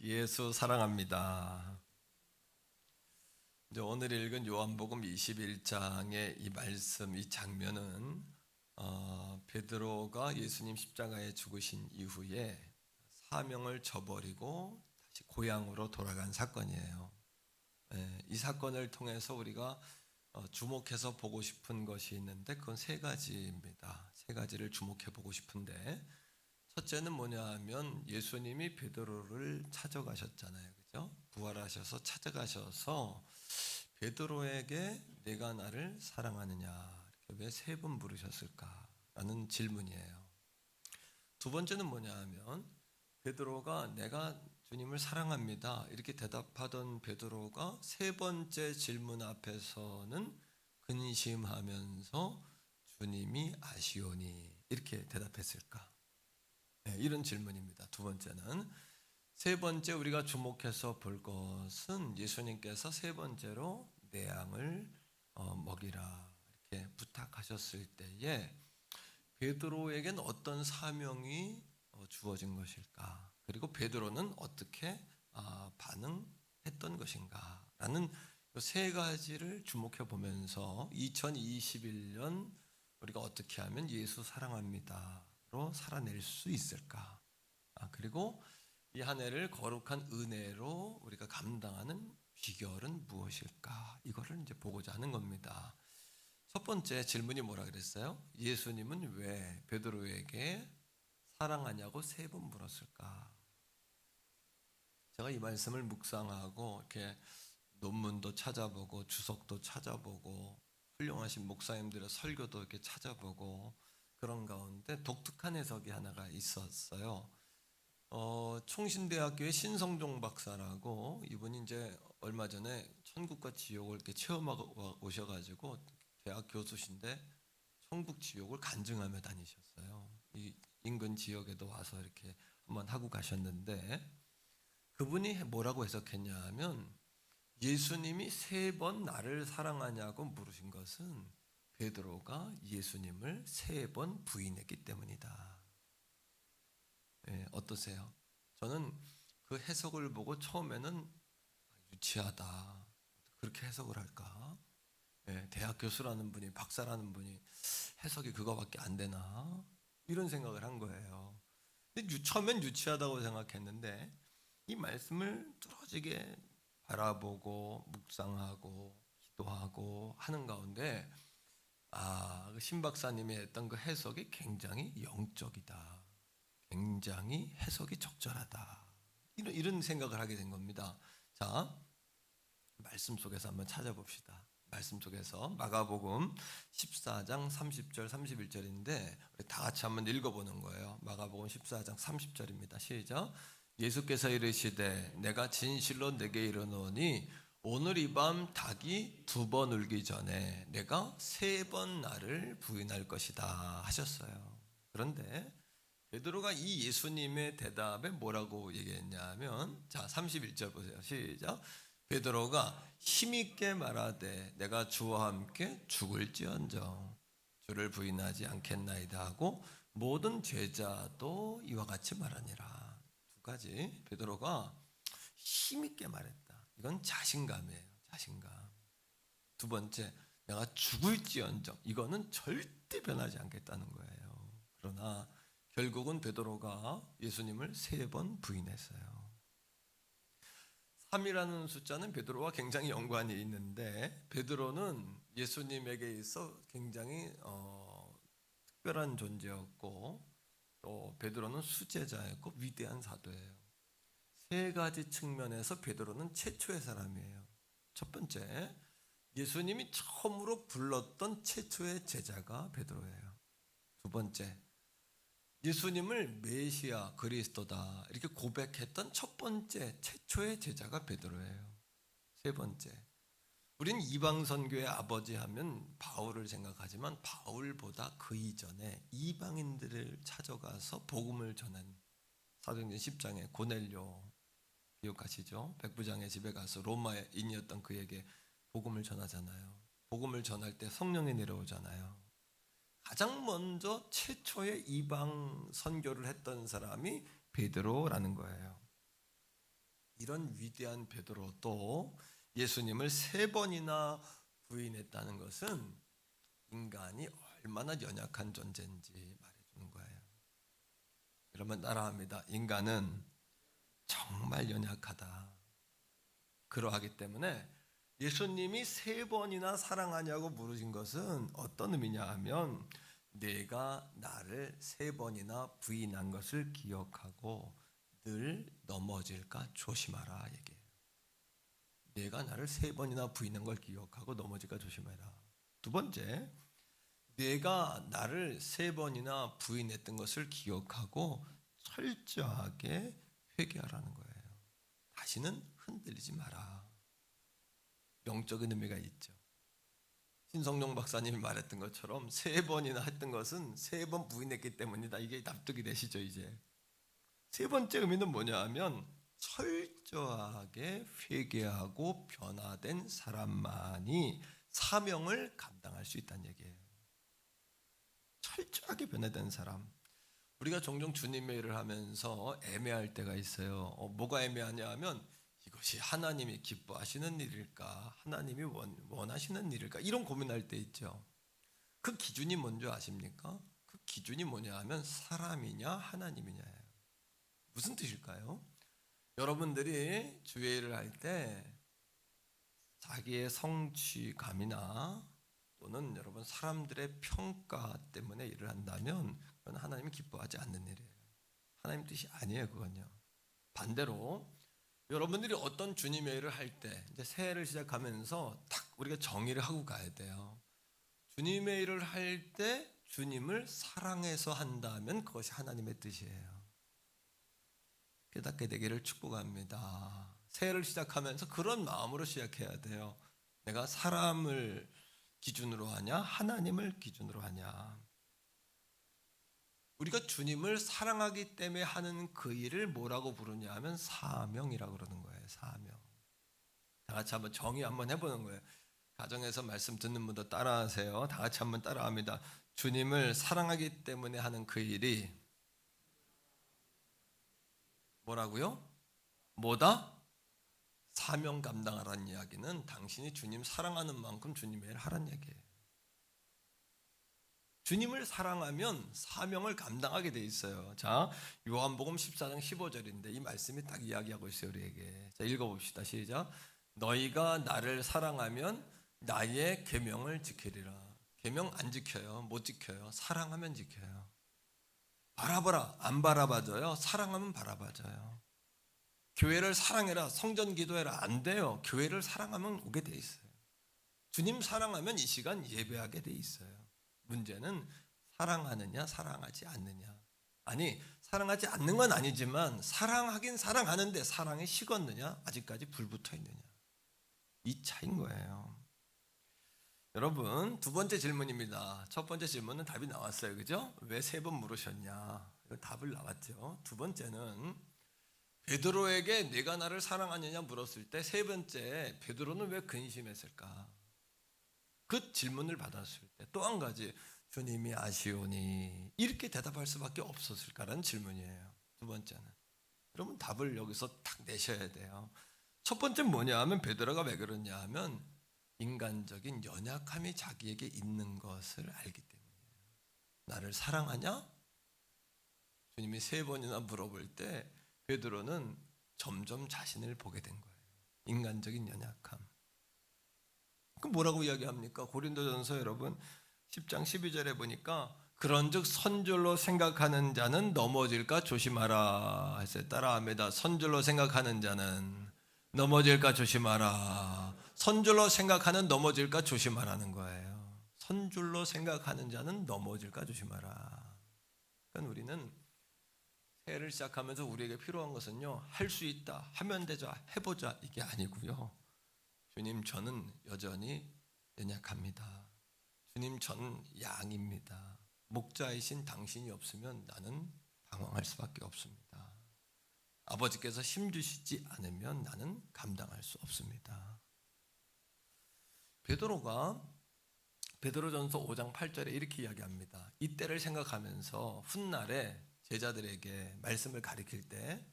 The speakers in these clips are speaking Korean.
예수 사랑합니다. 이제 오늘 읽은 요한복음 21장의 이 말씀, 이 장면은 베드로가 예수님 십자가에 죽으신 이후에 사명을 저버리고 다시 고향으로 돌아간 사건이에요. 이 사건을 통해서 우리가 주목해서 보고 싶은 것이 있는데 그건 세 가지입니다. 세 가지를 주목해 보고 싶은데 첫째는 뭐냐 하면 예수님이 베드로를 찾아가셨잖아요. 그죠? 부활하셔서 찾아가셔서 베드로에게 내가 나를 사랑하느냐 이렇게 왜 세 번 부르셨을까라는 질문이에요. 두 번째는 뭐냐 하면 베드로가 내가 주님을 사랑합니다 이렇게 대답하던 베드로가 세 번째 질문 앞에서는 근심하면서 주님이 아시오니 이렇게 대답했을까? 이런 질문입니다. 두 번째는 세 번째 우리가 주목해서 볼 것은 예수님께서 세 번째로 내 양을 먹이라 이렇게 부탁하셨을 때에 베드로에겐 어떤 사명이 주어진 것일까? 그리고 베드로는 어떻게 반응했던 것인가라는 세 가지를 주목해 보면서 2021년 우리가 어떻게 하면 예수 사랑합니다로 살아낼 수 있을까? 그리고 이 한 해를 거룩한 은혜로 우리가 감당하는 비결은 무엇일까? 이거를 이제 보고자 하는 겁니다. 첫 번째 질문이 뭐라 그랬어요? 예수님은 왜 베드로에게 사랑하냐고 세 번 물었을까? 제가 이 말씀을 묵상하고 이렇게 논문도 찾아보고 주석도 찾아보고 훌륭하신 목사님들의 설교도 이렇게 찾아보고 그런 가운데 독특한 해석이 하나가 있었어요. 총신대학교의 신성종 박사라고 이분이 이제 얼마 전에 천국과 지옥을 이렇게 체험하고 오셔가지고 대학 교수신데 천국 지옥을 간증하며 다니셨어요. 이 인근 지역에도 와서 이렇게 한번 하고 가셨는데 그분이 뭐라고 해석했냐 하면 예수님이 세 번 나를 사랑하냐고 물으신 것은 베드로가 예수님을 세 번 부인했기 때문이다. 어떠세요? 저는 그 해석을 보고 처음에는 유치하다. 그렇게 해석을 할까? 대학 교수라는 분이, 박사라는 분이 해석이 그거밖에 안 되나? 이런 생각을 한 거예요. 근데 처음엔 유치하다고 생각했는데 이 말씀을 뚫어지게 바라보고 묵상하고 기도하고 하는 가운데 신 박사님이 했던 그 해석이 굉장히 영적이다. 굉장히 해석이 적절하다. 이런 생각을 하게 된 겁니다. 자, 말씀 속에서 한번 찾아봅시다. 말씀 속에서 마가복음 14장 30절 31절인데 우리 다 같이 한번 읽어보는 거예요. 마가복음 14장 30절입니다. 시작. 예수께서 이르시되 내가 진실로 내게 이르노니 오늘 이 밤 닭이 두 번 울기 전에 내가 세 번 나를 부인할 것이다 하셨어요. 그런데 베드로가 이 예수님의 대답에 뭐라고 얘기했냐면 자 31절 보세요. 시작. 베드로가 힘있게 말하되 내가 주와 함께 죽을지언정 주를 부인하지 않겠나이다 하고 모든 제자도 이와 같이 말하니라. 두 가지 베드로가 힘있게 말했다. 이건 자신감이에요. 자신감. 두 번째 내가 죽을지언정 이거는 절대 변하지 않겠다는 거예요. 그러나 결국은 베드로가 예수님을 세 번 부인했어요. 3이라는 숫자는 베드로와 굉장히 연관이 있는데 베드로는 예수님에게 있어 굉장히 특별한 존재였고 또 베드로는 수제자였고 위대한 사도예요. 세 가지 측면에서 베드로는 최초의 사람이에요. 첫 번째, 예수님이 처음으로 불렀던 최초의 제자가 베드로예요. 두 번째, 예수님을 메시아 그리스도다 이렇게 고백했던 첫 번째 최초의 제자가 베드로예요. 세 번째, 우린 이방 선교의 아버지 하면 바울을 생각하지만 바울보다 그 이전에 이방인들을 찾아가서 복음을 전한 사도행전 10장에 고넬료 기억하시죠? 백부장의 집에 가서 로마인이었던 그에게 복음을 전하잖아요. 복음을 전할 때 성령이 내려오잖아요. 가장 먼저 최초의 이방 선교를 했던 사람이 베드로라는 거예요. 이런 위대한 베드로도 예수님을 3번이나 부인했다는 것은 인간이 얼마나 연약한 존재인지 말해주는 거예요. 여러분 따라합니다. 인간은 정말 연약하다. 그러하기 때문에 예수님이 3번이나 사랑하냐고 물으신 것은 어떤 의미냐 하면 내가 나를 3번이나 부인한 것을 기억하고 늘 넘어질까 조심하라 얘기해요. 내가 나를 3번이나 부인한 걸 기억하고 넘어질까 조심해라. 두 번째, 내가 나를 3번이나 부인했던 것을 기억하고 철저하게 회개하라는 거예요. 다시는 흔들리지 마라. 영적인 의미가 있죠. 신성용 박사님이 말했던 것처럼 3번이나 했던 것은 3번 부인했기 때문이다. 이게 납득이 되시죠 이제. 3번째 의미는 뭐냐 하면 철저하게 회개하고 변화된 사람만이 사명을 감당할 수 있다는 얘기예요. 철저하게 변화된 사람. 우리가 종종 주님의 일을 하면서 애매할 때가 있어요. 뭐가 애매하냐 하면 이것이 하나님이 기뻐하시는 일일까? 하나님이 원하시는 일일까? 이런 고민할 때 있죠. 그 기준이 뭔지 아십니까? 그 기준이 뭐냐 하면 사람이냐 하나님이냐예요. 무슨 뜻일까요? 여러분들이 주의 일을 할 때 자기의 성취감이나 또는 여러분 사람들의 평가 때문에 일을 한다면 그건 하나님이 기뻐하지 않는 일이에요. 하나님 뜻이 아니에요, 그건요. 반대로 여러분들이 어떤 주님의 일을 할 때 이제 새해를 시작하면서 딱 우리가 정의를 하고 가야 돼요. 주님의 일을 할 때 주님을 사랑해서 한다면 그것이 하나님의 뜻이에요. 깨닫게 되기를 축복합니다. 새해를 시작하면서 그런 마음으로 시작해야 돼요. 내가 사람을 기준으로 하냐 하나님을 기준으로 하냐. 우리가 주님을 사랑하기 때문에 하는 그 일을 뭐라고 부르냐 하면 사명이라고 그러는 거예요. 사명. 다 같이 한번 정의 한번 해보는 거예요. 가정에서 말씀 듣는 분도 따라하세요. 다 같이 한번 따라합니다. 주님을 사랑하기 때문에 하는 그 일이 뭐라고요? 뭐다? 사명 감당하라는 이야기는 당신이 주님 사랑하는 만큼 주님의 일을 하라는 얘기예요. 주님을 사랑하면 사명을 감당하게 돼 있어요. 자, 요한복음 14장 15절인데 이 말씀이 딱 이야기하고 있어요, 우리에게. 자, 읽어봅시다. 시작. 너희가 나를 사랑하면 나의 계명을 지키리라. 계명 안 지켜요. 못 지켜요. 사랑하면 지켜요. 바라봐라. 안 바라봐줘요. 사랑하면 바라봐줘요. 교회를 사랑해라. 성전 기도해라. 안 돼요. 교회를 사랑하면 오게 돼 있어요. 주님 사랑하면 이 시간 예배하게 돼 있어요. 문제는 사랑하느냐 사랑하지 않느냐. 아니 사랑하지 않는 건 아니지만 사랑하긴 사랑하는데 사랑이 식었느냐 아직까지 불 붙어 있느냐. 이 차이인 거예요. 여러분 두 번째 질문입니다. 첫 번째 질문은 답이 나왔어요. 그죠? 왜 3번 물으셨냐. 이거 답을 나왔죠. 두 번째는 베드로에게 내가 나를 사랑하느냐 물었을 때 세 번째 베드로는 왜 근심했을까? 그 질문을 받았을 때 또 한 가지 주님이 아시오니 이렇게 대답할 수밖에 없었을까라는 질문이에요. 두 번째는 여러분 답을 여기서 딱 내셔야 돼요. 첫 번째는 뭐냐 하면 베드로가 왜 그러냐 하면 인간적인 연약함이 자기에게 있는 것을 알기 때문이에요. 나를 사랑하냐? 주님이 3번이나 물어볼 때 베드로는 점점 자신을 보게 된 거예요. 인간적인 연약함. 그 뭐라고 이야기합니까? 고린도전서 여러분 10장 12절에 보니까 그런즉 선줄로 생각하는 자는 넘어질까 조심하라 했어요. 따라합니다. 선줄로 생각하는 자는 넘어질까 조심하라. 선줄로 생각하는 넘어질까 조심하라는 거예요. 선줄로 생각하는 자는 넘어질까 조심하라. 그러니까 우리는 새해를 시작하면서 우리에게 필요한 것은요, 할 수 있다, 하면 되자, 해보자 이게 아니고요. 주님 저는 여전히 연약합니다. 주님 저는 양입니다. 목자이신 당신이 없으면 나는 방황할 수밖에 없습니다. 아버지께서 힘주시지 않으면 나는 감당할 수 없습니다. 베드로가 베드로전서 5장 8절에 이렇게 이야기합니다. 이때를 생각하면서 훗날에 제자들에게 말씀을 가리킬 때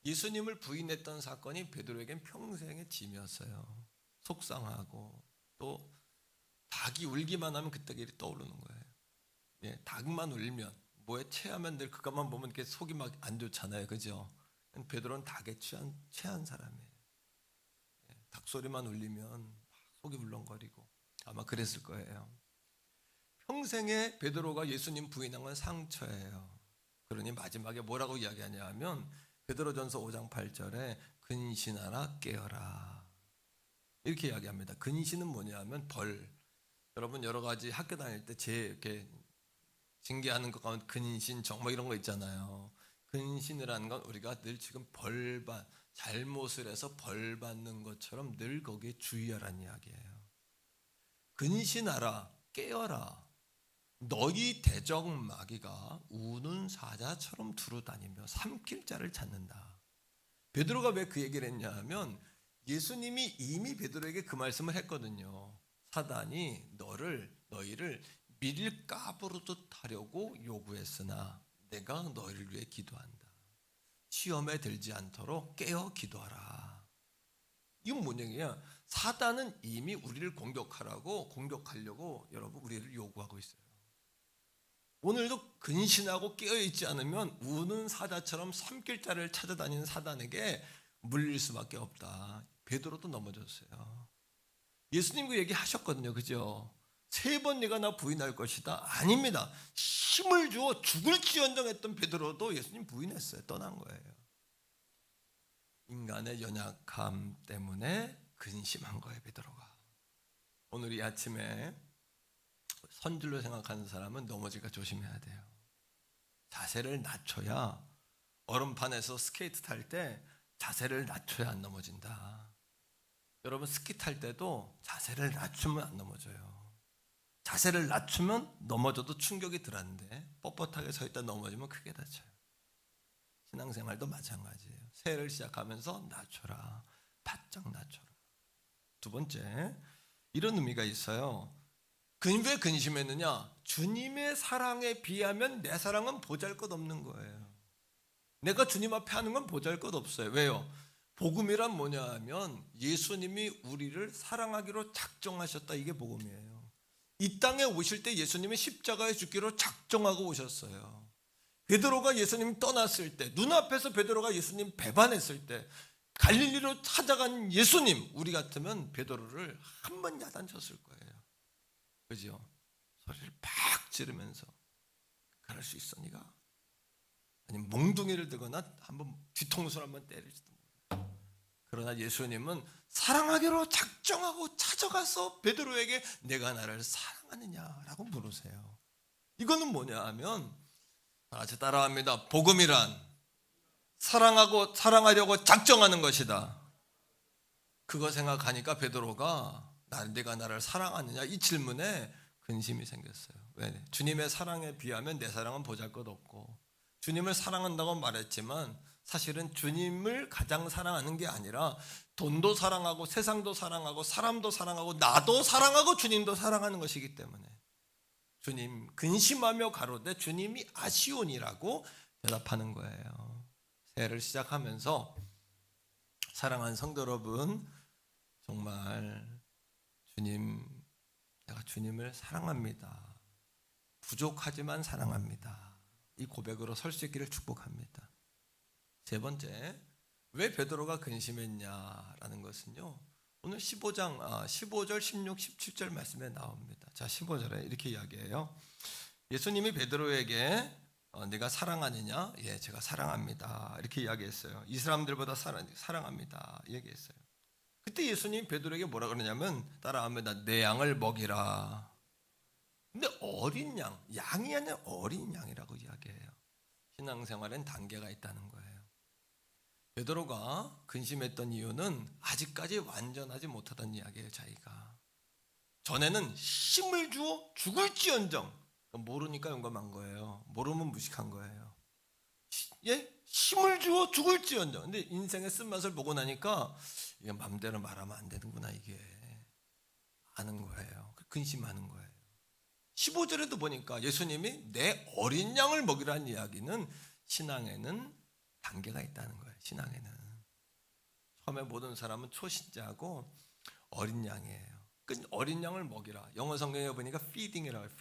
예수님을 부인했던 사건이 베드로에겐 평생의 짐이었어요. 속상하고 또 닭이 울기만 하면 그때 일이 떠오르는 거예요. 예, 닭만 울면 뭐에 체하면 늘 그것만 보면 이렇게 속이 막 안 좋잖아요, 그죠? 베드로는 닭에 체한 사람이에요. 예, 닭 소리만 울리면 막 속이 울렁거리고 아마 그랬을 거예요. 평생에 베드로가 예수님 부인한 건 상처예요. 그러니 마지막에 뭐라고 이야기하냐 하면 베드로전서 5장 8절에 근신하라 깨어라 이렇게 이야기합니다. 근신은 뭐냐 하면 벌. 여러분 여러 가지 학교 다닐 때 이렇게 징계하는 것 가운데 근신, 정뭐 이런 거 있잖아요. 근신이라는 건 우리가 늘 지금 잘못을 해서 벌 받는 것처럼 늘 거기에 주의하라는 이야기예요. 근신하라 깨어라 너희 대적 마귀가 우는 사자처럼 두루다니며 삼킬 자를 찾는다. 베드로가 왜 그 얘기를 했냐 하면 예수님이 이미 베드로에게 그 말씀을 했거든요. 사단이 너희를 밀가부르듯 하려고 요구했으나 내가 너희를 위해 기도한다. 시험에 들지 않도록 깨어 기도하라. 이건 뭔 얘기야? 사단은 이미 우리를 공격하려고 여러분 우리를 요구하고 있어요. 오늘도 근신하고 깨어있지 않으면 우는 사자처럼 삼킬 자를 찾아다니는 사단에게 물릴 수밖에 없다. 베드로도 넘어졌어요. 예수님 그 얘기 하셨거든요. 그죠? 3번 네가 나 부인할 것이다. 아닙니다. 힘을 주어 죽을지언정 했던 베드로도 예수님 부인했어요. 떠난 거예요. 인간의 연약함 때문에 근심한 거예요. 베드로가. 오늘 이 아침에 선줄로 생각하는 사람은 넘어질까 조심해야 돼요. 자세를 낮춰야 얼음판에서 스케이트 탈 때 자세를 낮춰야 안 넘어진다. 여러분 스키 탈 때도 자세를 낮추면 안 넘어져요. 자세를 낮추면 넘어져도 충격이 덜한데 뻣뻣하게 서 있다 넘어지면 크게 다쳐요. 신앙생활도 마찬가지예요. 새해를 시작하면서 낮춰라. 바짝 낮춰라. 두 번째, 이런 의미가 있어요. 왜 근심했느냐? 주님의 사랑에 비하면 내 사랑은 보잘것없는 거예요. 내가 주님 앞에 하는 건 보잘것없어요. 왜요? 복음이란 뭐냐 하면 예수님이 우리를 사랑하기로 작정하셨다. 이게 복음이에요. 이 땅에 오실 때 예수님이 십자가에 죽기로 작정하고 오셨어요. 베드로가 예수님 떠났을 때, 눈앞에서 베드로가 예수님 배반했을 때 갈릴리로 찾아간 예수님, 우리 같으면 베드로를 한 번 야단쳤을 거예요. 그죠? 소리를 팍 지르면서 그럴 수 있어 네가? 아니면 몽둥이를 들거나 한번 뒤통수를 한번 때릴지도 몰라요. 그러나 예수님은 사랑하기로 작정하고 찾아가서 베드로에게 내가 나를 사랑하느냐라고 물으세요. 이거는 뭐냐 하면 다 같이 따라합니다. 복음이란 사랑하려고 작정하는 것이다. 그거 생각하니까 베드로가 내가 나를 사랑하느냐 이 질문에 근심이 생겼어요. 왜? 주님의 사랑에 비하면 내 사랑은 보잘것없고 주님을 사랑한다고 말했지만 사실은 주님을 가장 사랑하는 게 아니라 돈도 사랑하고 세상도 사랑하고 사람도 사랑하고 나도 사랑하고 주님도 사랑하는 것이기 때문에 주님 근심하며 가로되 주님이 아시오니라고 대답하는 거예요. 새해를 시작하면서 사랑하는 성도 여러분, 정말 내가 주님을 사랑합니다. 부족하지만 사랑합니다. 이 고백으로 설 수 있기를 축복합니다. 세 번째, 왜 베드로가 근심했냐라는 것은요. 오늘 15절, 16, 17절 말씀에 나옵니다. 자, 15절에 이렇게 이야기해요. 예수님이 베드로에게 네가 사랑하느냐? 예, 제가 사랑합니다. 이렇게 이야기했어요. 이 사람들보다 사랑합니다. 얘기했어요. 그때 예수님 베드로에게 뭐라 그러냐면 따라합니다. 내 양을 먹이라. 근데 어린 양이 아니라 어린 양이라고 이야기해요. 신앙생활엔 단계가 있다는 거예요. 베드로가 근심했던 이유는 아직까지 완전하지 못하던 이야기예요. 자기가 전에는 힘을 주어 죽을지언정 모르니까 용감한 거예요. 모르면 무식한 거예요. 예? 힘을 주어 죽을지언정. 근데 인생의 쓴맛을 보고 나니까 이게 마음대로 말하면 안 되는구나 이게 아는 거예요. 근심하는 거예요. 15절에도 보니까 예수님이 내 어린 양을 먹이라는 이야기는 신앙에는 단계가 있다는 거예요. 신앙에는 처음에 모든 사람은 초신자고 어린 양이에요. 그 어린 양을 먹이라. 영어 성경에 보니까 feeding이라고 해요.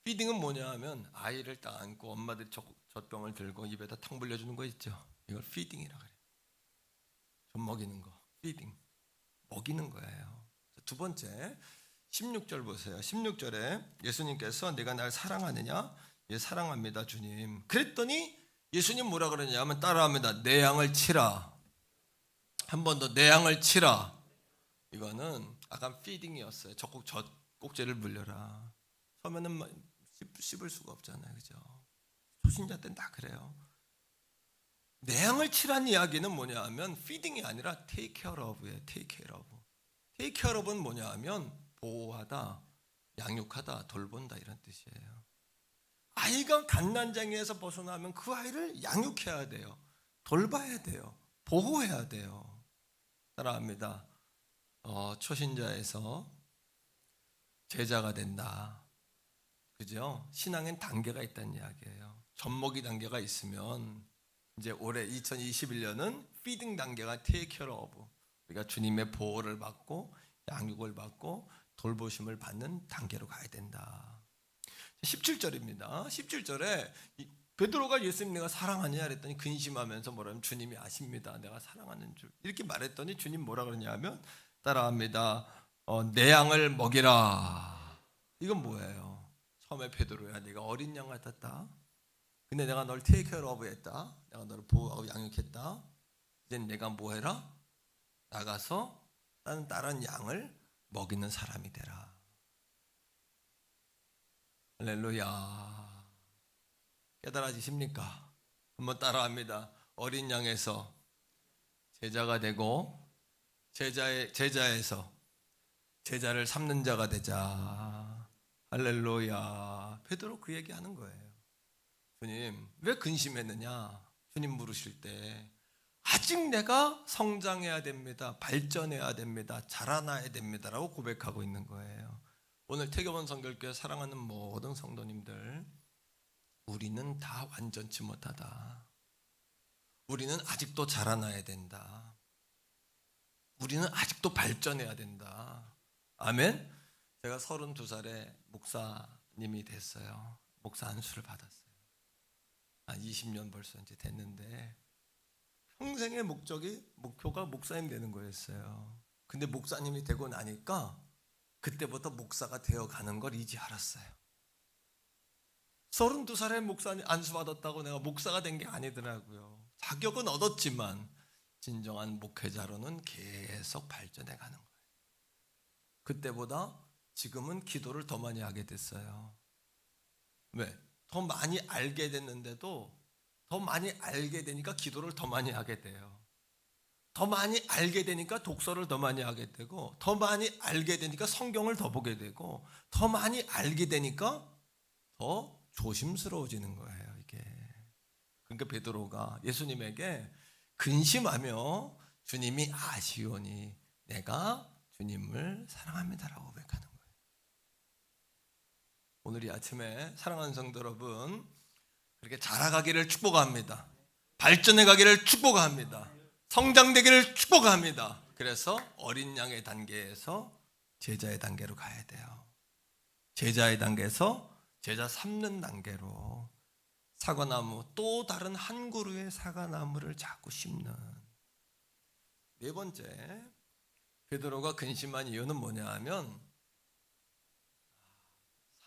feeding은 뭐냐 하면 아이를 딱 안고 엄마들이 젖병을 들고 입에다 탕 불려주는 거 있죠. 이걸 feeding이라고 해요. 젖 먹이는 거, feeding, 먹이는 거예요. 두 번째 16절 보세요. 16절에 예수님께서 내가 날 사랑하느냐? 예, 사랑합니다 주님. 그랬더니 예수님 뭐라 그러냐면 따라합니다. 내 양을 치라. 한 번 더 내 양을 치라. 이거는 아까 피딩이었어요. 적국 젖꼭지를 물려라. 처음에는 씹을 수가 없잖아요, 그죠? 초신자 때는 다 그래요. 내 양을 치라는 이야기는 뭐냐 하면 피딩이 아니라 take care of예요. take care of. take care of는 뭐냐 하면 보호하다, 양육하다, 돌본다 이런 뜻이에요. 아이가 갓난장애에서 벗어나면 그 아이를 양육해야 돼요. 돌봐야 돼요. 보호해야 돼요. 따라합니다. 초신자에서 제자가 된다. 그죠? 신앙엔 단계가 있다는 이야기예요. 젖먹이 단계가 있으면 이제 올해 2021년은 피딩 단계가 take care of. 우리가 주님의 보호를 받고 양육을 받고 돌보심을 받는 단계로 가야 된다. 17절입니다. 17절에 베드로가 예수님 내가 사랑하냐 그랬더니 근심하면서 뭐라면 주님이 아십니다. 내가 사랑하는 줄 이렇게 말했더니 주님 뭐라 그러냐 하면 따라합니다. 내 양을 먹이라. 이건 뭐예요? 처음에 베드로야 네가 어린 양 같았다. 근데 내가 널 take care of 했다. 내가 너를 보호하고 양육했다. 이제 내가 뭐 해라? 나가서 다른 양을 먹이는 사람이 되라. 할렐루야. 깨달아지십니까? 한번 따라합니다. 어린 양에서 제자가 되고 제자에서 제자를 삼는 자가 되자. 할렐루야. 베드로 그 얘기하는 거예요. 주님 왜 근심했느냐? 주님 물으실 때 아직 내가 성장해야 됩니다. 발전해야 됩니다. 자라나야 됩니다라고 고백하고 있는 거예요. 오늘 태교원 성결교회 사랑하는 모든 성도님들, 우리는 다 완전치 못하다. 우리는 아직도 자라나야 된다. 우리는 아직도 발전해야 된다. 아멘. 제가 32살에 목사님이 됐어요. 목사 안수를 받았어요. 20년 벌써 이제 됐는데 평생의 목표가 목사님 되는 거였어요. 근데 목사님이 되고 나니까 그때부터 목사가 되어가는 걸 이제 알았어요. 32살에 목사님 안수 받았다고 내가 목사가 된 게 아니더라고요. 자격은 얻었지만 진정한 목회자로는 계속 발전해 가는 거예요. 그때보다 지금은 기도를 더 많이 하게 됐어요. 왜? 더 많이 알게 됐는데도 더 많이 알게 되니까 기도를 더 많이 하게 돼요. 더 많이 알게 되니까 독서를 더 많이 하게 되고, 더 많이 알게 되니까 성경을 더 보게 되고, 더 많이 알게 되니까 더 조심스러워지는 거예요, 이게. 그러니까 베드로가 예수님에게 근심하며 주님이 아시오니 내가 주님을 사랑합니다라고 고백하는 거예요. 오늘 이 아침에 사랑하는 성도 여러분, 그렇게 자라가기를 축복합니다. 발전해 가기를 축복합니다. 성장되기를 축복합니다. 그래서 어린 양의 단계에서 제자의 단계로 가야 돼요. 제자의 단계에서 제자 삼는 단계로 사과나무, 또 다른 한 그루의 사과나무를 자꾸 심는. 네 번째, 베드로가 근심한 이유는 뭐냐 하면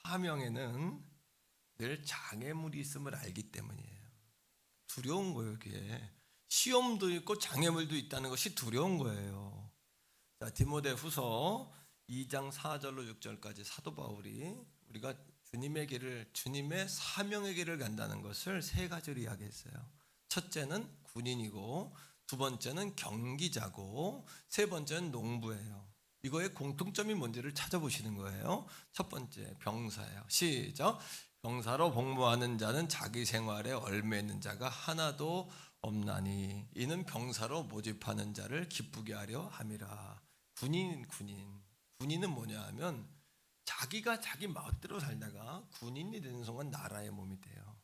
사명에는 늘 장애물이 있음을 알기 때문이에요. 두려운 거예요, 이게. 시험도 있고 장애물도 있다는 것이 두려운 거예요. 자, 디모데후서 2장 4절로 6절까지 사도 바울이 우리가 주님의 길을, 주님의 사명의 길을 간다는 것을 세 가지로 이야기했어요. 첫째는 군인이고, 두 번째는 경기자고, 세 번째는 농부예요. 이거의 공통점이 뭔지를 찾아보시는 거예요. 첫 번째 병사예요. 시작. 병사로 복무하는 자는 자기 생활에 얽매이는 자가 하나도 없나니 이는 병사로 모집하는 자를 기쁘게 하려 함이라. 군인은 뭐냐 하면 자기가 자기 마음대로 살다가 군인이 되는 순간 나라의 몸이 돼요.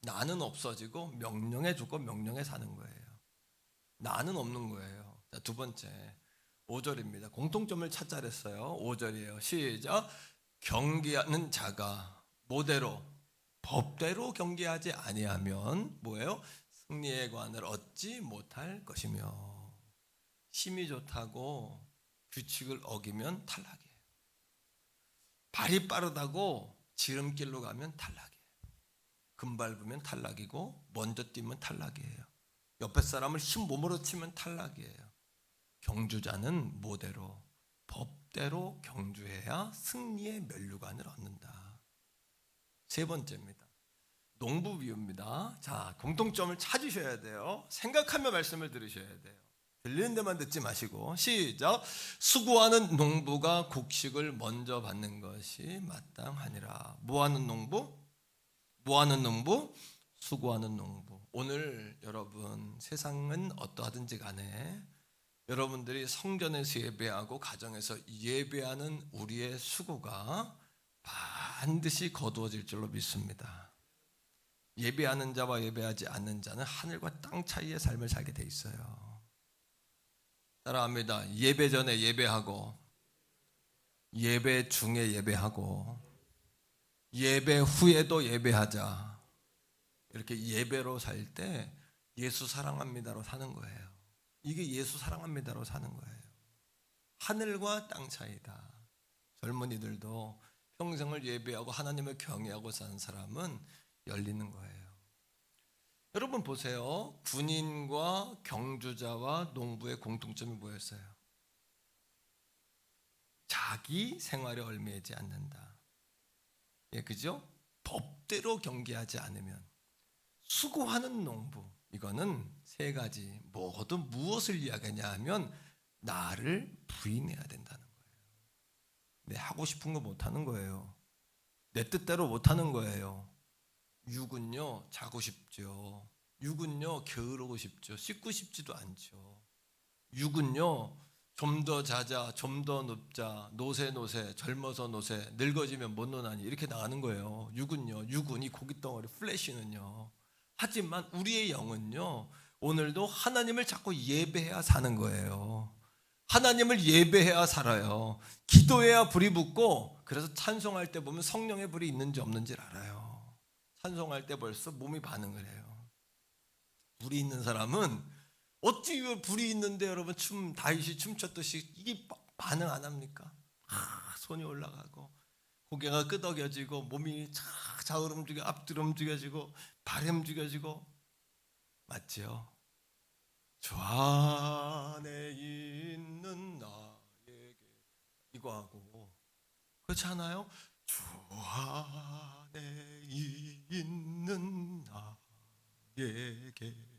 나는 없어지고 명령에 죽고 명령에 사는 거예요. 나는 없는 거예요. 자, 두 번째 5절입니다. 공통점을 찾자 그랬어요. 5절이에요. 시작. 경계하는 자가 뭐대로? 법대로 경계하지 아니하면 뭐예요? 승리의 관을 얻지 못할 것이며, 힘이 좋다고 규칙을 어기면 탈락이에요. 발이 빠르다고 지름길로 가면 탈락이에요. 금 밟으면 탈락이고 먼저 뛰면 탈락이에요. 옆에 사람을 힘 몸으로 치면 탈락이에요. 경주자는 뭐대로? 법대로 경주해야 승리의 면류관을 얻는다. 세 번째입니다. 농부 비유입니다. 자, 공통점을 찾으셔야 돼요. 생각하며 말씀을 들으셔야 돼요. 들리는 데만 듣지 마시고 시작. 수고하는 농부가 곡식을 먼저 받는 것이 마땅하니라. 뭐하는 농부? 뭐하는 농부? 수고하는 농부. 오늘 여러분 세상은 어떠하든지 간에 여러분들이 성전에서 예배하고 가정에서 예배하는 우리의 수고가 반드시 거두어질 줄로 믿습니다. 예배하는 자와 예배하지 않는 자는 하늘과 땅 차이의 삶을 살게 돼 있어요. 따라합니다. 예배 전에 예배하고, 예배 중에 예배하고, 예배 후에도 예배하자. 이렇게 예배로 살 때 예수 사랑합니다로 사는 거예요. 이게 예수 사랑합니다로 사는 거예요. 하늘과 땅 차이다. 젊은이들도 평생을 예배하고 하나님을 경외하고 사는 사람은 열리는 거예요. 여러분 보세요. 군인과 경주자와 농부의 공통점이 뭐였어요? 자기 생활에 얽매이지 않는다. 예, 그죠? 법대로 경계하지 않으면. 수고하는 농부, 이거는 세 가지. 모두 무엇을 이야기하냐 하면 나를 부인해야 된다는 거예요. 내 하고 싶은 거 못하는 거예요. 내 뜻대로 못하는 거예요. 육은요 자고 싶죠. 육은요 게으르고 싶죠. 씻고 싶지도 않죠. 육은요 좀 더 자자, 좀 더 눕자, 노세 젊어서 노세, 늙어지면 못 노나니 이렇게 나가는 거예요. 육은요, 이 고깃덩어리 플래시는요. 하지만 우리의 영은요 오늘도 하나님을 자꾸 예배해야 사는 거예요. 하나님을 예배해야 살아요. 기도해야 불이 붙고, 그래서 찬송할 때 보면 성령의 불이 있는지 없는지를 알아요. 찬송할 때 벌써 몸이 반응을 해요. 불이 있는 사람은 어찌 불이 있는데 여러분 다윗이 춤췄듯이 이게 반응 안 합니까? 손이 올라가고 고개가 끄덕여지고 몸이 좌우로 움직여 앞뒤로 움직여지고 발이 움직여지고 맞죠? 주 안에 있는 나에게 이거 하고 그렇지 않아요? 주 안에 있는 나에게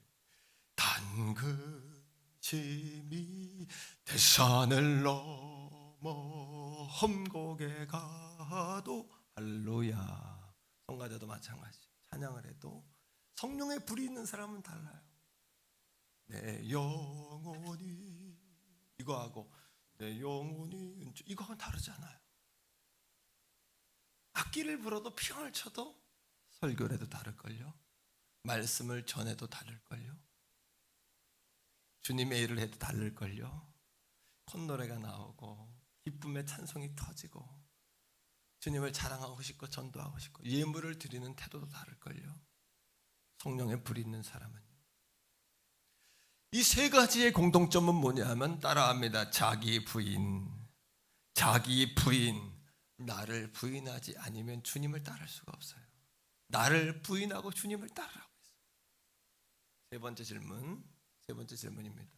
단근심이 대산을 넘어 험곡에 가도 할렐루야. 성가자도 마찬가지. 찬양을 해도 성령의 불이 있는 사람은 달라요. 내 영혼이 이거 하고 내 영혼이 이거는 다르잖아요. 악기를 불어도 피아노를 쳐도 설교를 해도 다를걸요. 말씀을 전해도 다를걸요. 주님의 일을 해도 다를걸요. 콧노래가 나오고 기쁨의 찬송이 터지고 주님을 자랑하고 싶고 전도하고 싶고 예물을 드리는 태도도 다를걸요. 성령의 불이 있는 사람은. 이 세 가지의 공통점은 뭐냐면 따라합니다. 자기 부인. 나를 부인하지 않으면 주님을 따를 수가 없어요. 나를 부인하고 주님을 따르라고 했어요. 세 번째 질문입니다.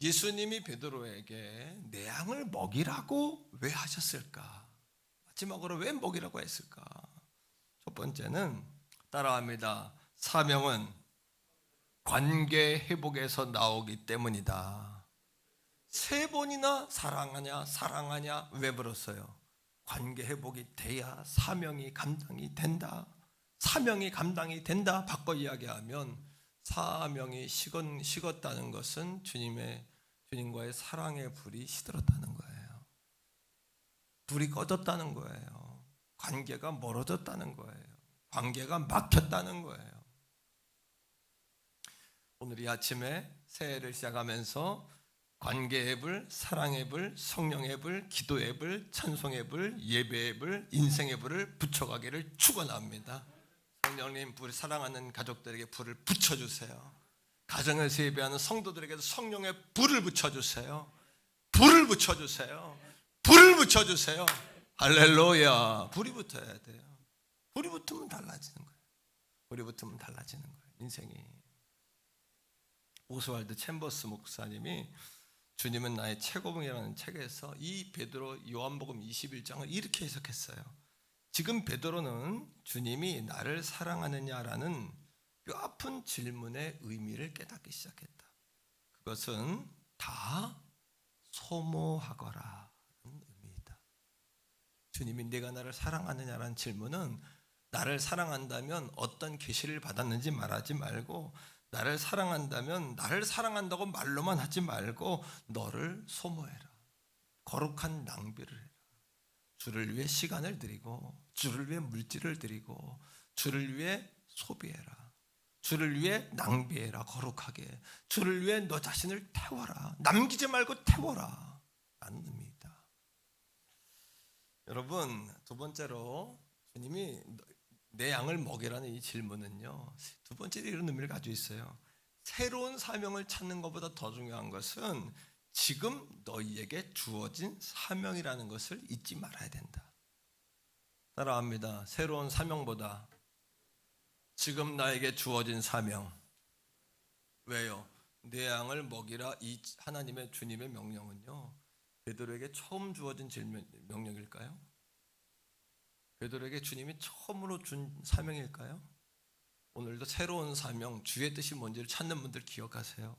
예수님이 베드로에게 내 양을 먹이라고 왜 하셨을까? 마지막으로 왜 먹이라고 했을까? 첫 번째는 따라합니다. 사명은 관계 회복에서 나오기 때문이다. 세 번이나 사랑하냐 왜 물었어요? 관계 회복이 돼야 사명이 감당이 된다. 사명이 감당이 된다. 바꿔 이야기하면 사명이 식었다는 것은 주님과의 사랑의 불이 시들었다는 거예요. 불이 꺼졌다는 거예요. 관계가 멀어졌다는 거예요. 관계가 막혔다는 거예요. 오늘 이 아침에 새해를 시작하면서 관계 앱을, 사랑 앱을, 성령 앱을, 기도 앱을, 찬송 앱을, 예배 앱을, 인생 앱을 붙여가기를 축원합니다. 성령님, 불 사랑하는 가족들에게 불을 붙여주세요. 가정에서 예배하는 성도들에게도 성령의 불을 붙여주세요. 불을 붙여주세요. 불을 붙여주세요. 할렐루야. 불이 붙어야 돼요. 불이 붙으면 달라지는 거예요. 불이 붙으면 달라지는 거예요. 인생이. 오스왈드 챔버스 목사님이 주님은 나의 최고봉이라는 책에서 이 베드로 요한복음 21장을 이렇게 해석했어요. 지금 베드로는 주님이 나를 사랑하느냐라는 뼈아픈 질문의 의미를 깨닫기 시작했다. 그것은 다 소모하거라는 의미이다. 주님이 내가 나를 사랑하느냐라는 질문은 나를 사랑한다면 어떤 계시를 받았는지 말하지 말고, 나를 사랑한다면 나를 사랑한다고 말로만 하지 말고 너를 소모해라. 거룩한 낭비를 해라. 주를 위해 시간을 드리고, 주를 위해 물질을 드리고, 주를 위해 소비해라. 주를 위해 낭비해라. 거룩하게 주를 위해 너 자신을 태워라. 남기지 말고 태워라 라는 의미이다. 여러분, 두 번째로 주님이 내 양을 먹이라는 이 질문은요, 두 번째로 이런 의미를 가지고 있어요. 새로운 사명을 찾는 것보다 더 중요한 것은 지금 너희에게 주어진 사명이라는 것을 잊지 말아야 된다. 따라합니다. 새로운 사명보다 지금 나에게 주어진 사명. 왜요? 내 양을 먹이라, 이 하나님의 주님의 명령은요, 베드로에게 처음 주어진 명령일까요? 베드로에게 주님이 처음으로 준 사명일까요? 오늘도 새로운 사명, 주의 뜻이 뭔지를 찾는 분들 기억하세요.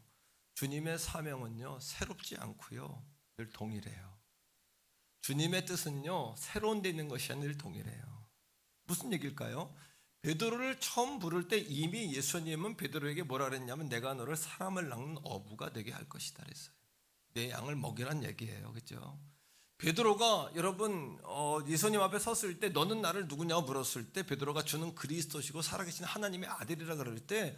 주님의 사명은요, 새롭지 않고요, 늘 동일해요. 주님의 뜻은요, 새로운 데 있는 것이 아니라 늘 동일해요. 무슨 얘기일까요? 베드로를 처음 부를 때 이미 예수님은 베드로에게 뭐라 그랬냐면 내가 너를 사람을 낚는 어부가 되게 할 것이다 그랬어요. 내 양을 먹이란 얘기예요. 그렇죠? 베드로가 여러분 예수님 앞에 섰을 때 너는 나를 누구냐고 물었을 때 베드로가 주는 그리스도시고 살아계신 하나님의 아들이라 그럴 때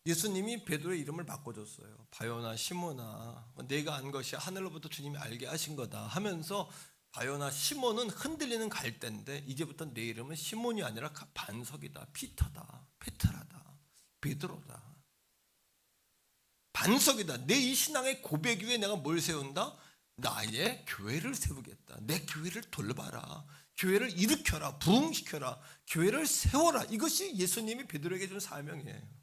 예수님이 베드로의 이름을 바꿔줬어요. 바요나 시모나, 내가 안 것이 하늘로부터 주님이 알게 하신 거다 하면서, 바요나 시몬은 흔들리는 갈대인데 이제부터 내 이름은 시몬이 아니라 반석이다, 피터다, 페트라다, 베드로다, 반석이다. 내 이 신앙의 고백 위에 내가 뭘 세운다? 나의 교회를 세우겠다. 내 교회를 돌봐라. 교회를 일으켜라. 부흥시켜라. 교회를 세워라. 이것이 예수님이 베드로에게 준 사명이에요.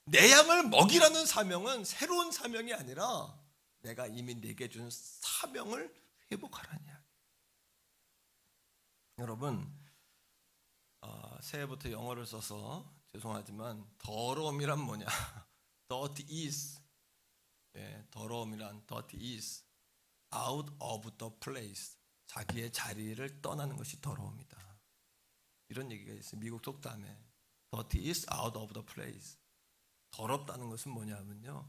내 양을 먹이라는 사명은 새로운 사명이 아니라 내가 이미 내게 준 사명을 회복하라는 이야기. 여러분, 새해부터 영어를 써서 죄송하지만 더러움이란 뭐냐? Dirty is. 더러움이란 dirty is out of the place. 자기의 자리를 떠나는 것이 더러움이다. 이런 얘기가 있어요. 미국 속담에 dirty is out of the place. 더럽다는 것은 뭐냐면요,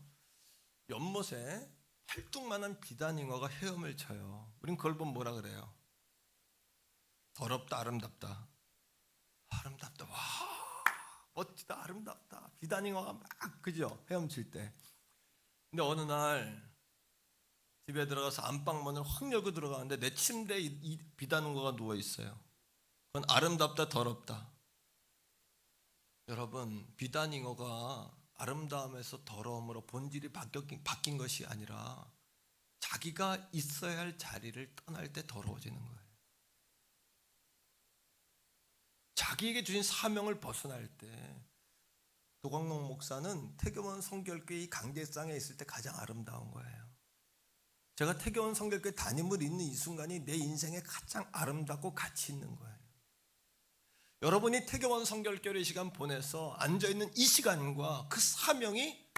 연못에 팔뚝만한 비단잉어가 헤엄을 쳐요. 우린 그걸 보면 뭐라 그래요? 더럽다, 아름답다. 아름답다. 와, 멋지다, 아름답다. 비단잉어가 막, 그죠? 헤엄칠 때. 근데 어느 날 집에 들어가서 안방문을 확 열고 들어가는데 내 침대에 이 비단잉어가 누워 있어요. 그건 아름답다, 더럽다. 여러분, 비단잉어가 아름다움에서 더러움으로 본질이 바뀐 것이 아니라 자기가 있어야 할 자리를 떠날 때 더러워지는 거예요. 자기에게 주신 사명을 벗어날 때, 도광록 목사는 태교원 성결교회 이 강제상에 있을 때 가장 아름다운 거예요. 제가 태교원 성결교회 담임을 잇는 이 순간이 내 인생에 가장 아름답고 가치 있는 거예요. 여러분이 태교원 성결교회 시간 보내서 앉아있는 이 시간과 그 사명이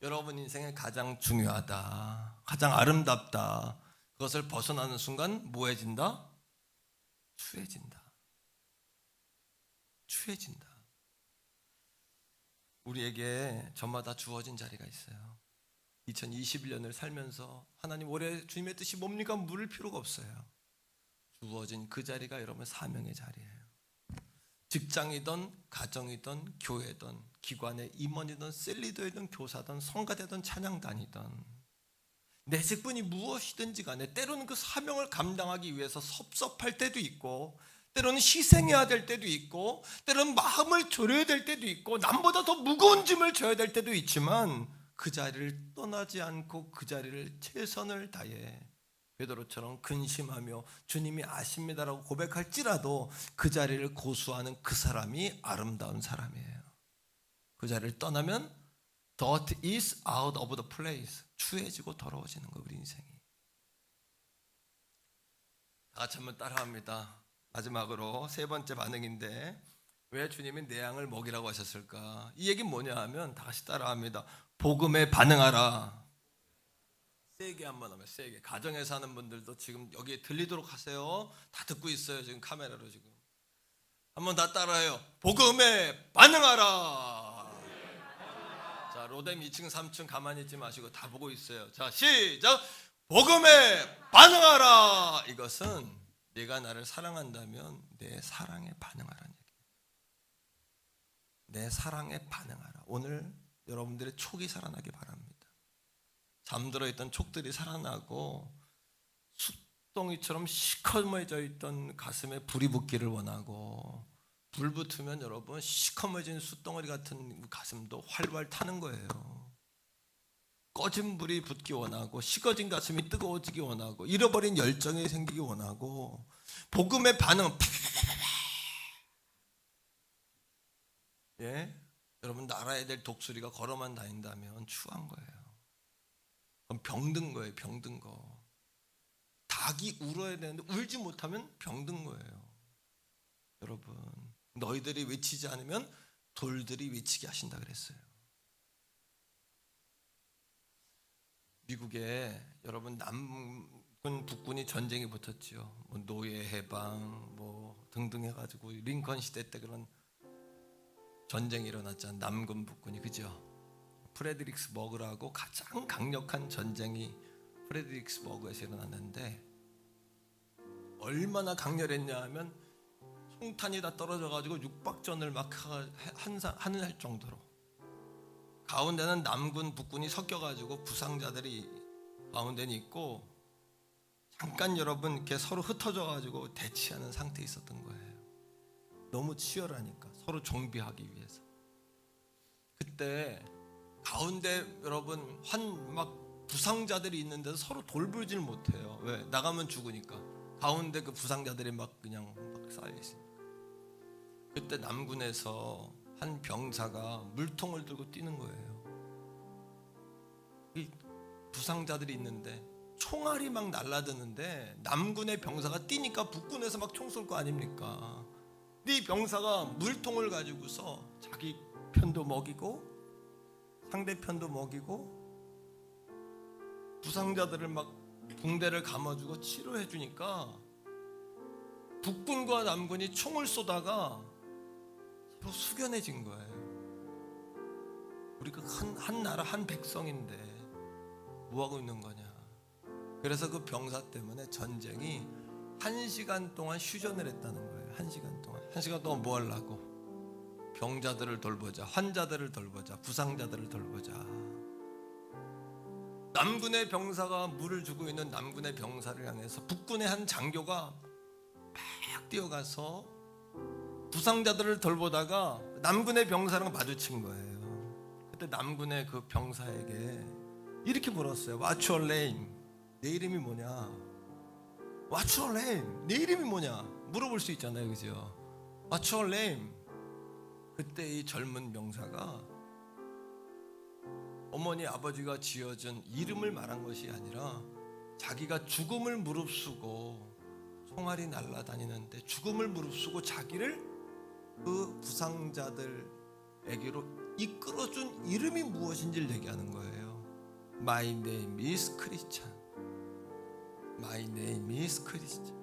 여러분 인생에 가장 중요하다, 가장 아름답다. 그것을 벗어나는 순간 뭐해진다? 추해진다. 추해진다. 우리에게 저마다 주어진 자리가 있어요. 2021년을 살면서 하나님 올해 주님의 뜻이 뭡니까? 물을 필요가 없어요. 주어진 그 자리가 여러분의 사명의 자리예요. 직장이든 가정이든 교회든 기관의 임원이든 셀리더이든 교사든 성가대든 찬양단이든 내 직분이 무엇이든지 간에 때로는 그 사명을 감당하기 위해서 섭섭할 때도 있고, 때로는 희생해야 될 때도 있고, 때로는 마음을 졸여야 될 때도 있고, 남보다 더 무거운 짐을 져야 될 때도 있지만 그 자리를 떠나지 않고 그 자리를 최선을 다해 베드로처럼 근심하며 주님이 아십니다라고 고백할지라도 그 자리를 고수하는 그 사람이 아름다운 사람이에요. 그 자리를 떠나면 Dirt is out of the place. 추해지고 더러워지는 거, 우리 인생이. 다 같이 한번 따라합니다. 마지막으로 세 번째 반응인데, 왜 주님이 내 양을 먹이라고 하셨을까? 이 얘기는 뭐냐 하면 다 같이 따라합니다. 복음에 반응하라. 세게 한번 하면, 세게. 가정에 사는 분들도 지금 여기에 들리도록 하세요. 다 듣고 있어요, 지금 카메라로. 지금 한번 다 따라해요. 복음에 반응하라. 자, 로뎀 2층 3층 가만히 있지 마시고 다 보고 있어요. 자, 시작. 복음에 반응하라. 이것은 네가 나를 사랑한다면 내 사랑에 반응하라는 얘기예요. 내 사랑에 반응하라. 오늘 여러분들의 촉이 살아나기 바랍니다. 잠들어 있던 촉들이 살아나고 숫덩이처럼 시커매져 있던 가슴에 불이 붙기를 원하고, 불 붙으면 여러분 시커매진 숫덩어리 같은 가슴도 활활 타는 거예요. 꺼진 불이 붙기 원하고, 식어진 가슴이 뜨거워지기 원하고, 잃어버린 열정이 생기기 원하고, 복음의 반응은 예? 여러분 날아야 될 독수리가 걸어만 다닌다면 추한 거예요. 그럼 병든 거예요. 병든 거. 닭이 울어야 되는데 울지 못하면 병든 거예요. 여러분, 너희들이 외치지 않으면 돌들이 외치게 하신다 그랬어요. 미국에 여러분 남군 북군이 전쟁이 붙었죠. 뭐 노예 해방 뭐 등등 해가지고 링컨 시대 때 그런 전쟁이 일어났잖아요. 남군 북군이, 그죠? 프레드릭스버그라고 가장 강력한 전쟁이 프레드릭스버그에서 일어났는데, 얼마나 강렬했냐 하면 송탄이 다 떨어져가지고 육박전을 막 할 정도로, 가운데는 남군 북군이 섞여가지고 부상자들이 가운데는 있고, 잠깐 여러분 이렇게 서로 흩어져가지고 대치하는 상태에 있었던 거예요. 너무 치열하니까 서로 정비하기 위해서. 그때 가운데 여러분 막 부상자들이 있는데도 서로 돌보질 못해요. 왜? 나가면 죽으니까. 가운데 그 부상자들이 막 그냥 막 쌓여 있으니까. 그때 남군에서 한 병사가 물통을 들고 뛰는 거예요. 이 부상자들이 있는데 총알이 막 날라드는데 남군의 병사가 뛰니까 북군에서 막 총 쏠 거 아닙니까? 이 병사가 물통을 가지고서 자기 편도 먹이고 상대편도 먹이고 부상자들을 막 붕대를 감아주고 치료해 주니까 북군과 남군이 총을 쏘다가 서로 숙연해진 거예요. 우리가 한 나라 한 백성인데 뭐하고 있는 거냐. 그래서 그 병사 때문에 전쟁이 1시간 동안 휴전을 했다는 거예요. 1시간 동안. 1시간 동안 뭐 하려고? 병자들을 돌보자, 환자들을 돌보자, 부상자들을 돌보자. 남군의 병사가 물을 주고 있는 남군의 병사를 향해서 북군의 한 장교가 막 뛰어가서 부상자들을 돌보다가 남군의 병사랑 마주친 거예요. 그때 남군의 그 병사에게 이렇게 물었어요. What's your name? 내 이름이 뭐냐? What's your name? 내 이름이 뭐냐? 물어볼 수 있잖아요, 그죠? What's your name? 그때 이 젊은 병사가 어머니 아버지가 지어준 이름을 말한 것이 아니라 자기가 죽음을 무릅쓰고 총알이 날아다니는데 죽음을 무릅쓰고 자기를 그 부상자들에게로 이끌어준 이름이 무엇인지를 얘기하는 거예요. My name is Christian. My name is Christian.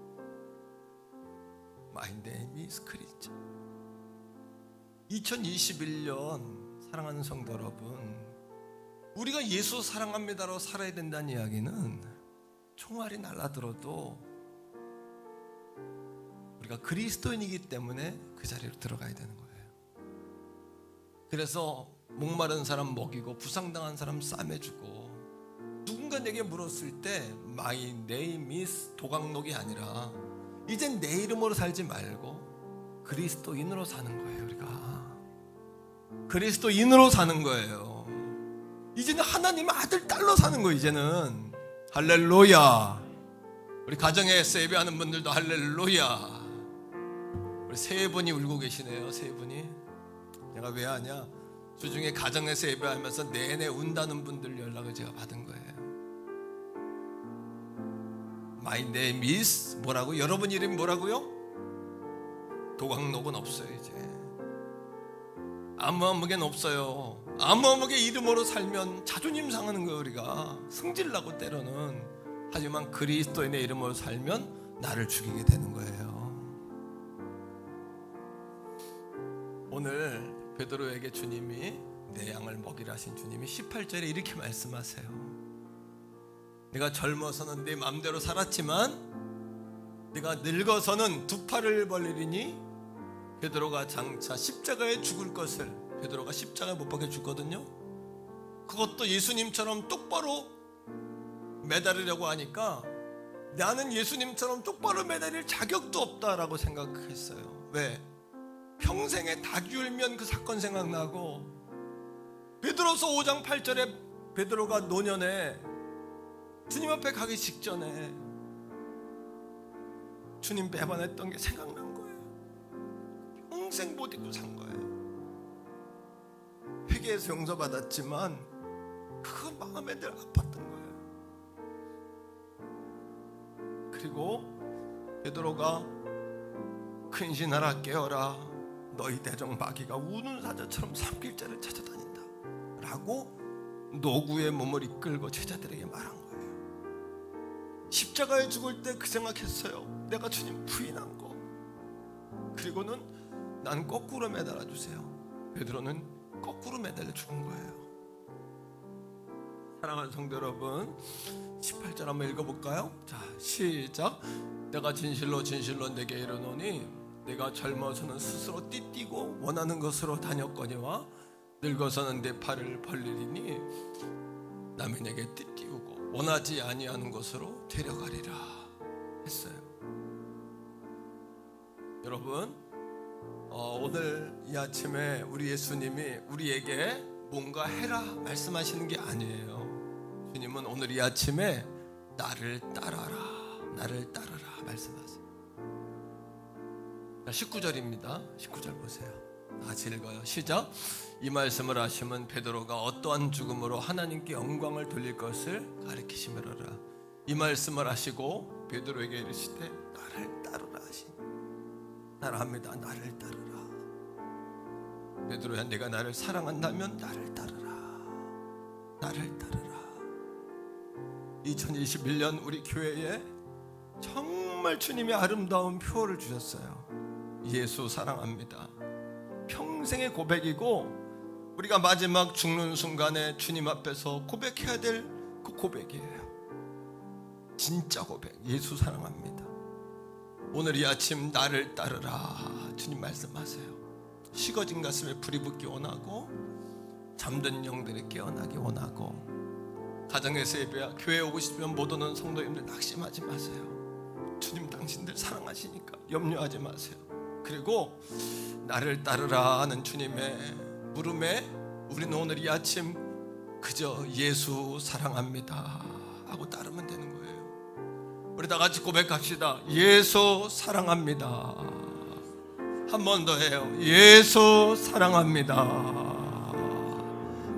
My name is Christian. 2021년 사랑하는 성도 여러분, 우리가 예수 사랑합니다로 살아야 된다는 이야기는 총알이 날아들어도 우리가 자기가 그리스도인이기 때문에 그 자리로 들어가야 되는 거예요. 그래서 목마른 사람 먹이고 부상당한 사람 싸매주고, 누군가 내게 물었을 때 My name is 도강록이 아니라 이젠 내 이름으로 살지 말고 그리스도인으로 사는 거예요. 우리가 그리스도인으로 사는 거예요. 이제는 하나님의 아들 딸로 사는 거예요. 이제는 할렐루야. 우리 가정에서 예배하는 분들도 할렐루야. 우리 세 분이 울고 계시네요. 세 분이. 내가 왜 하냐, 주중에 가정에서 예배하면서 내내 운다는 분들 연락을 제가 받은 거예요. My name is 뭐라고? 여러분 이름이 뭐라고요? 도강록은 없어요. 이제 아무에겐 없어요. 아무에게 이름으로 살면 자존심 상하는 거예요. 우리가 승질나고 때로는. 하지만 그리스도인의 이름으로 살면 나를 죽이게 되는 거예요. 오늘 베드로에게 주님이 내 양을 먹이라 하신 주님이 18절에 이렇게 말씀하세요. 내가 젊어서는 네 마음대로 살았지만 네가 늙어서는 두 팔을 벌리리니, 베드로가 장차 십자가에 죽을 것을, 베드로가 십자가에 못 박혀 죽거든요. 그것도 예수님처럼 똑바로 매달으려고 하니까 나는 예수님처럼 똑바로 매달릴 자격도 없다라고 생각했어요. 왜? 평생에 닭이 울면 그 사건 생각나고, 베드로서 5장 8절에 베드로가 노년에 주님 앞에 가기 직전에 주님 배반했던 게 생각난 거예요. 평생 못 잊고 산 거예요. 회개해서 용서받았지만 그 마음에 늘 아팠던 거예요. 그리고 베드로가 근신하라 깨어라, 너희 대적 마귀가 우는 사자처럼 삼킬자를 찾아다닌다 라고 노구의 몸을 이끌고 제자들에게 말한 거예요. 십자가에 죽을 때 그 생각했어요. 내가 주님 부인한 거. 그리고는 난 거꾸로 매달아 주세요. 베드로는 거꾸로 매달려 죽은 거예요. 사랑하는 성도 여러분, 18절 한번 읽어볼까요? 자, 시작. 내가 진실로 진실로 내게 이르노니 내가 젊어서는 스스로 띠띠고 원하는 것으로 다녔거니와 늙어서는 내 팔을 벌리리니 남이 내게 띠띠우고 원하지 아니하는 것으로 데려가리라 했어요. 여러분, 오늘 이 아침에 우리 예수님이 우리에게 뭔가 해라 말씀하시는 게 아니에요. 주님은 오늘 이 아침에 나를 따라라, 나를 따르라 말씀하세요. 19절입니다. 19절 보세요. 같이 읽어요. 시작. 이 말씀을 하시면 베드로가 어떠한 죽음으로 하나님께 영광을 돌릴 것을 가리키시므로라. 이 말씀을 하시고 베드로에게 이르시되 나를 따르라 하시니, 따라합니다. 나를 따르라. 베드로야, 내가 나를 사랑한다면 나를 따르라. 나를 따르라. 2021년 우리 교회에 정말 주님이 아름다운 표를 주셨어요. 예수 사랑합니다. 평생의 고백이고, 우리가 마지막 죽는 순간에 주님 앞에서 고백해야 될 그 고백이에요. 진짜 고백. 예수 사랑합니다. 오늘 이 아침 나를 따르라 주님 말씀하세요. 식어진 가슴에 불이 붙기 원하고, 잠든 영들이 깨어나기 원하고, 가정에서 예배야 교회 오고 싶으면 못 오는 성도님들 낙심하지 마세요. 주님 당신들 사랑하시니까 염려하지 마세요. 그리고 나를 따르라 하는 주님의 물음에 우리는 오늘 이 아침 그저 예수 사랑합니다 하고 따르면 되는 거예요. 우리 다 같이 고백합시다. 예수 사랑합니다. 한 번 더 해요. 예수 사랑합니다.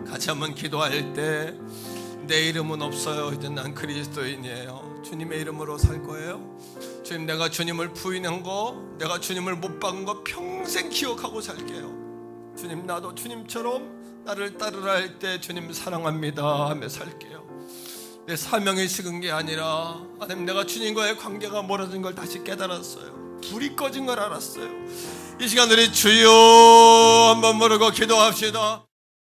같이 한번 기도할 때 내 이름은 없어요. 이제 난 그리스도인이에요. 주님의 이름으로 살 거예요. 주님, 내가 주님을 부인한 거, 내가 주님을 못 박은 거 평생 기억하고 살게요. 주님, 나도 주님처럼 나를 따르라 할 때 주님 사랑합니다 하며 살게요. 내 사명이 식은 게 아니라 하나님, 내가 주님과의 관계가 멀어진 걸 다시 깨달았어요. 불이 꺼진 걸 알았어요. 이 시간 우리 주여 한번 부르고 기도합시다.